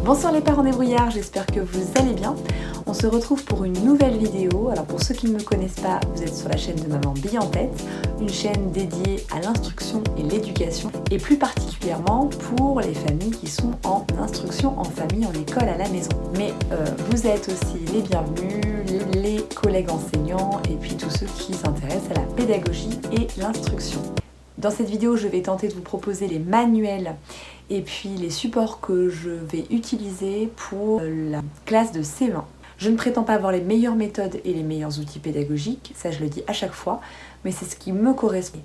Bonsoir les parents débrouillards, j'espère que vous allez bien. On se retrouve pour une nouvelle vidéo. Alors pour ceux qui ne me connaissent pas, vous êtes sur la chaîne de Maman Bille en tête, une chaîne dédiée à l'instruction et l'éducation, et plus particulièrement pour les familles qui sont en instruction en famille, en école, à la maison. Mais vous êtes aussi les bienvenus, les collègues enseignants, et puis tous ceux qui s'intéressent à la pédagogie et l'instruction. Dans cette vidéo, je vais tenter de vous proposer les manuels et puis les supports que je vais utiliser pour la classe de CE1. Je ne prétends pas avoir les meilleures méthodes et les meilleurs outils pédagogiques, ça je le dis à chaque fois, mais c'est ce qui me correspond.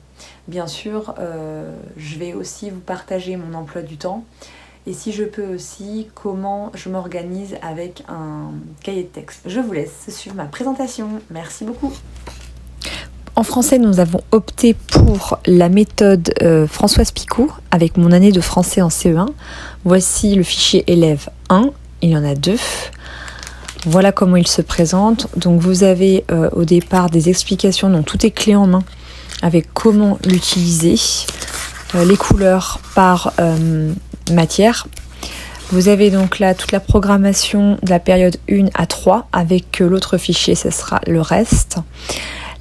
Bien sûr, je vais aussi vous partager mon emploi du temps et si je peux aussi, comment je m'organise avec un cahier de texte. Je vous laisse suivre ma présentation. Merci beaucoup. En français, nous avons opté pour la méthode Françoise Picot avec mon année de français en CE1. Voici le fichier élève 1, il y en a 2. Voilà comment il se présente. Donc vous avez au départ des explications, donc tout est clé en main avec comment l'utiliser, les couleurs par matière. Vous avez donc là toute la programmation de la période 1 à 3 avec l'autre fichier, ce sera le reste.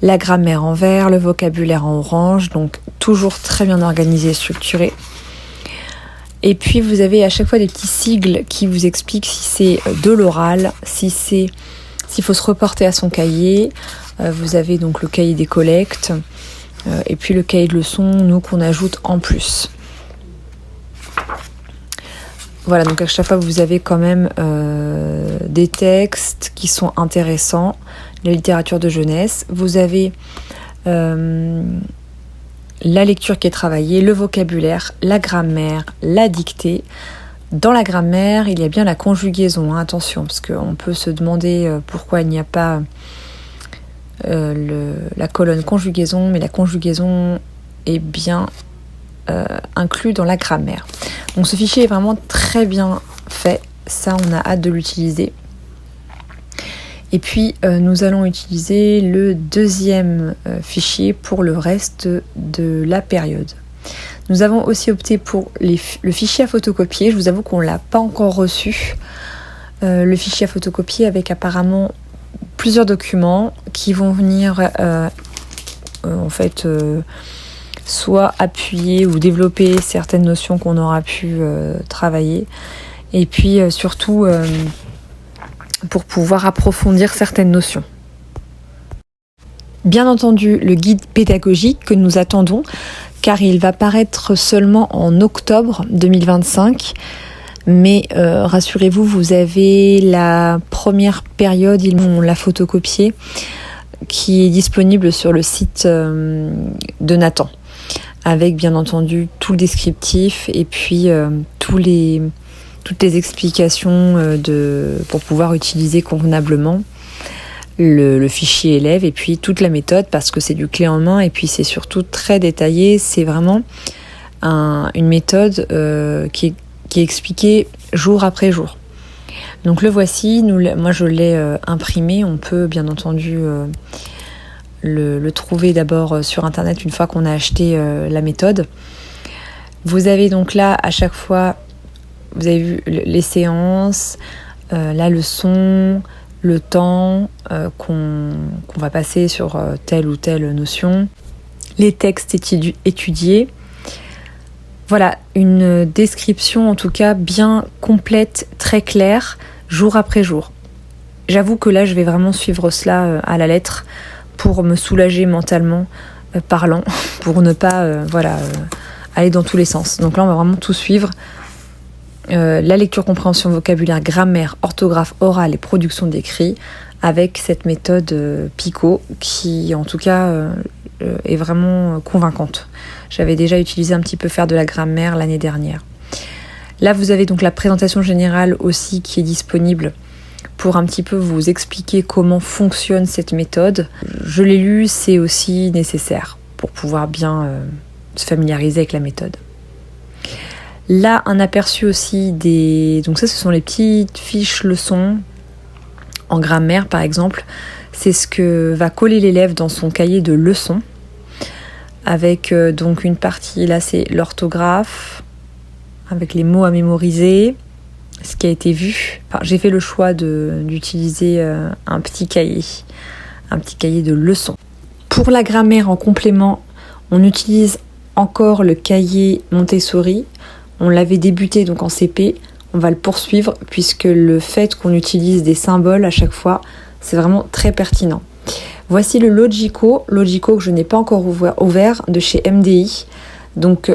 La grammaire en vert, le vocabulaire en orange, donc toujours très bien organisé et structuré. Et puis vous avez à chaque fois des petits sigles qui vous expliquent si c'est de l'oral, s'il faut se reporter à son cahier. Vous avez donc le cahier des collectes et puis le cahier de leçons, nous qu'on ajoute en plus. Voilà, donc à chaque fois vous avez quand même des textes qui sont intéressants, la littérature de jeunesse. Vous avez la lecture qui est travaillée, le vocabulaire, la grammaire, la dictée. Dans la grammaire, il y a bien la conjugaison, hein, attention, parce qu'on peut se demander pourquoi il n'y a pas la colonne conjugaison, mais la conjugaison est bien inclus dans la grammaire. Donc ce fichier est vraiment très bien fait, ça on a hâte de l'utiliser. Et puis nous allons utiliser le deuxième fichier pour le reste de la période. Nous avons aussi opté pour le fichier à photocopier, je vous avoue qu'on ne l'a pas encore reçu. Le fichier à photocopier avec apparemment plusieurs documents qui vont venir soit appuyer ou développer certaines notions qu'on aura pu travailler et puis surtout pour pouvoir approfondir certaines notions. Bien entendu, le guide pédagogique que nous attendons car il va paraître seulement en octobre 2025 mais rassurez-vous, vous avez la première période, ils vont la photocopier qui est disponible sur le site de Nathan avec bien entendu tout le descriptif et puis toutes les explications pour pouvoir utiliser convenablement le fichier élève et puis toute la méthode parce que c'est du clé en main et puis c'est surtout très détaillé. C'est vraiment une méthode qui est expliquée jour après jour. Donc le voici, moi je l'ai imprimé, on peut bien entendu le trouver d'abord sur internet une fois qu'on a acheté la méthode. Vous avez donc là à chaque fois, vous avez vu les séances, la leçon, le temps qu'on va passer sur telle ou telle notion, les textes étudiés. Voilà, une description en tout cas bien complète, très claire, jour après jour. J'avoue que là je vais vraiment suivre cela à la lettre pour me soulager mentalement parlant, pour ne pas aller dans tous les sens. Donc là on va vraiment tout suivre. La lecture, compréhension, vocabulaire, grammaire, orthographe, orale et production d'écrit avec cette méthode Picot qui en tout cas est vraiment convaincante. J'avais déjà utilisé un petit peu faire de la grammaire l'année dernière. Là vous avez donc la présentation générale aussi qui est disponible pour un petit peu vous expliquer comment fonctionne cette méthode. Je l'ai lu, c'est aussi nécessaire pour pouvoir bien se familiariser avec la méthode. Là, un aperçu aussi donc ça ce sont les petites fiches leçons en grammaire par exemple. C'est ce que va coller l'élève dans son cahier de leçons avec donc une partie, là c'est l'orthographe avec les mots à mémoriser, ce qui a été vu. Enfin, j'ai fait le choix d'utiliser un petit cahier de leçons. Pour la grammaire en complément, on utilise encore le cahier Montessori. On l'avait débuté donc en CP, on va le poursuivre puisque le fait qu'on utilise des symboles à chaque fois, c'est vraiment très pertinent. Voici le Logico que je n'ai pas encore ouvert de chez MDI. Donc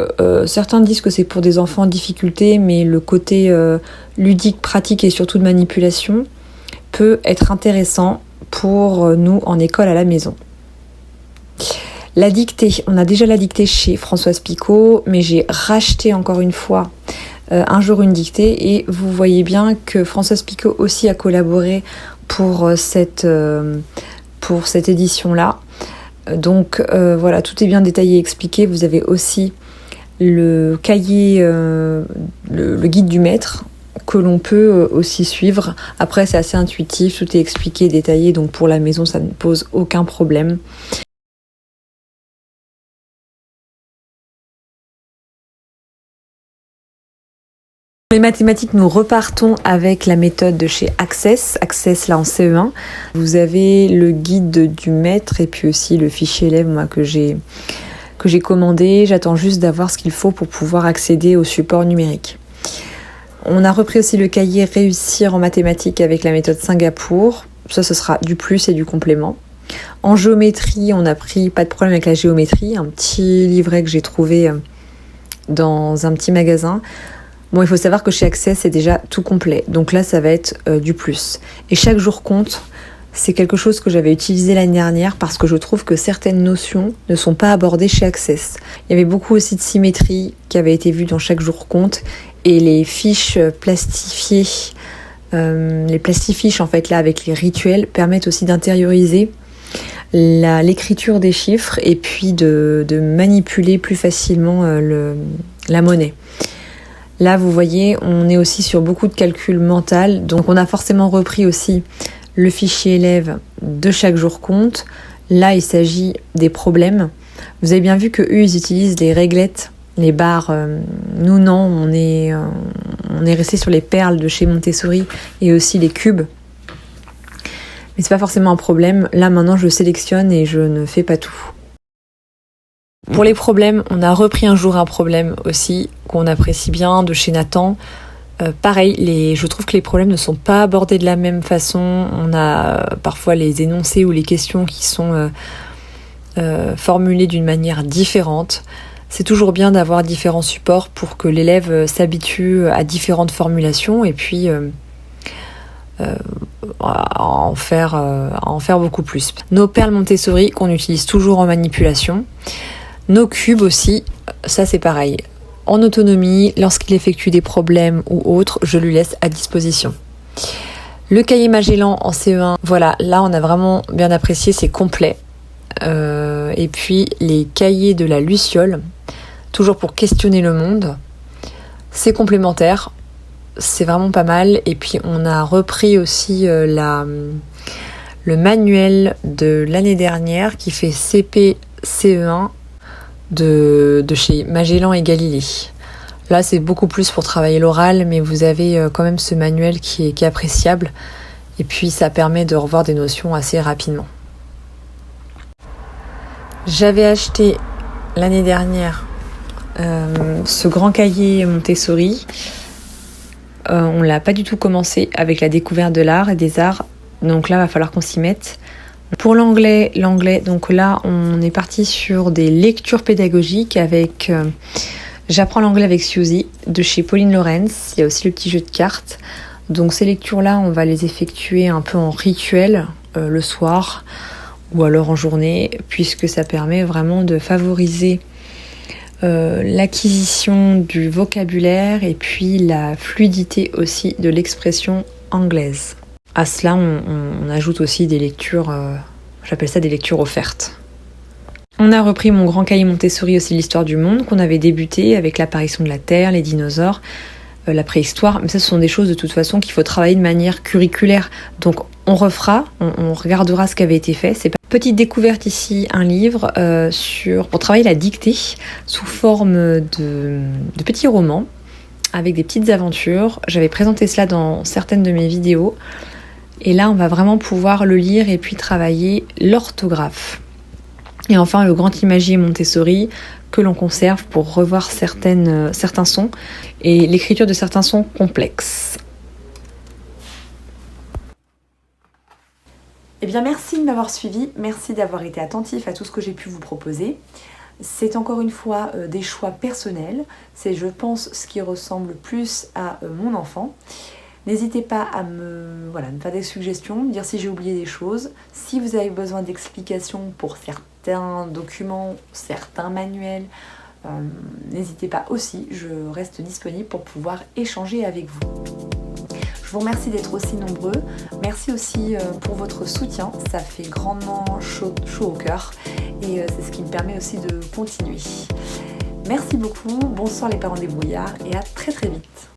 certains disent que c'est pour des enfants en difficulté, mais le côté ludique, pratique et surtout de manipulation peut être intéressant pour nous en école à la maison. La dictée, on a déjà la dictée chez Françoise Picot, mais j'ai racheté encore une fois un jour une dictée et vous voyez bien que Françoise Picot aussi a collaboré pour cette édition-là. Donc voilà, tout est bien détaillé et expliqué. Vous avez aussi le cahier, le guide du maître que l'on peut aussi suivre. Après, c'est assez intuitif, tout est expliqué, détaillé, donc pour la maison, ça ne pose aucun problème. Pour les mathématiques, nous repartons avec la méthode de chez Access là en CE1. Vous avez le guide du maître et puis aussi le fichier élève moi, que j'ai commandé. J'attends juste d'avoir ce qu'il faut pour pouvoir accéder au support numérique. On a repris aussi le cahier Réussir en mathématiques avec la méthode Singapour. Ça, ce sera du plus et du complément. En géométrie, on a pris pas de problème avec la géométrie, un petit livret que j'ai trouvé dans un petit magasin. Bon, il faut savoir que chez Access, c'est déjà tout complet. Donc là, ça va être du plus. Et chaque jour compte, c'est quelque chose que j'avais utilisé l'année dernière parce que je trouve que certaines notions ne sont pas abordées chez Access. Il y avait beaucoup aussi de symétrie qui avait été vue dans chaque jour compte et les fiches plastifiées, les plastifiches en fait là avec les rituels permettent aussi d'intérioriser l'écriture des chiffres et puis de manipuler plus facilement la monnaie. Là, vous voyez, on est aussi sur beaucoup de calcul mental. Donc, on a forcément repris aussi le fichier élève de chaque jour compte. Là, il s'agit des problèmes. Vous avez bien vu qu'eux, ils utilisent les réglettes, les barres. Nous, non, on est resté sur les perles de chez Montessori et aussi les cubes. Mais c'est pas forcément un problème. Là, maintenant, je sélectionne et je ne fais pas tout. Pour les problèmes, on a repris un jour un problème aussi qu'on apprécie bien de chez Nathan. Pareil, je trouve que les problèmes ne sont pas abordés de la même façon. On a parfois les énoncés ou les questions qui sont formulées d'une manière différente. C'est toujours bien d'avoir différents supports pour que l'élève s'habitue à différentes formulations et puis à en faire beaucoup plus. Nos perles Montessori qu'on utilise toujours en manipulation. Nos cubes aussi, ça c'est pareil. En autonomie, lorsqu'il effectue des problèmes ou autres, je lui laisse à disposition. Le cahier Magellan en CE1, voilà, là on a vraiment bien apprécié, c'est complet. Et puis les cahiers de la Luciole, toujours pour questionner le monde, c'est complémentaire, c'est vraiment pas mal. Et puis on a repris aussi le manuel de l'année dernière qui fait CP CE1 de chez Magellan et Galilée. Là, c'est beaucoup plus pour travailler l'oral, mais vous avez quand même ce manuel qui est appréciable. Et puis, ça permet de revoir des notions assez rapidement. J'avais acheté l'année dernière ce grand cahier Montessori. On ne l'a pas du tout commencé avec la découverte de l'art et des arts. Donc là, il va falloir qu'on s'y mette. Pour l'anglais, donc là, on est parti sur des lectures pédagogiques avec J'apprends l'anglais avec Suzy de chez Pauline Lorenz. Il y a aussi le petit jeu de cartes. Donc ces lectures-là, on va les effectuer un peu en rituel le soir ou alors en journée, puisque ça permet vraiment de favoriser l'acquisition du vocabulaire et puis la fluidité aussi de l'expression anglaise. À cela, on ajoute aussi des lectures, j'appelle ça des lectures offertes. On a repris mon grand cahier Montessori aussi l'histoire du monde qu'on avait débuté avec l'apparition de la Terre, les dinosaures, la préhistoire. Mais ça, ce sont des choses de toute façon qu'il faut travailler de manière curriculaire. Donc on refera, on regardera ce qui avait été fait. Petite découverte ici, un livre pour travailler la dictée sous forme de petits romans. avec des petites aventures. J'avais présenté cela dans certaines de mes vidéos. Et là, on va vraiment pouvoir le lire et puis travailler l'orthographe. Et enfin, le grand imagier Montessori que l'on conserve pour revoir certains sons et l'écriture de certains sons complexes. Eh bien, merci de m'avoir suivi, merci d'avoir été attentif à tout ce que j'ai pu vous proposer. C'est encore une fois des choix personnels, c'est je pense ce qui ressemble plus à mon enfant. N'hésitez pas à me faire des suggestions, me dire si j'ai oublié des choses. Si vous avez besoin d'explications pour certains documents, certains manuels, n'hésitez pas aussi, je reste disponible pour pouvoir échanger avec vous. Je vous remercie d'être aussi nombreux. Merci aussi pour votre soutien, ça fait grandement chaud au cœur et c'est ce qui me permet aussi de continuer. Merci beaucoup, bonsoir les parents débrouillards et à très très vite.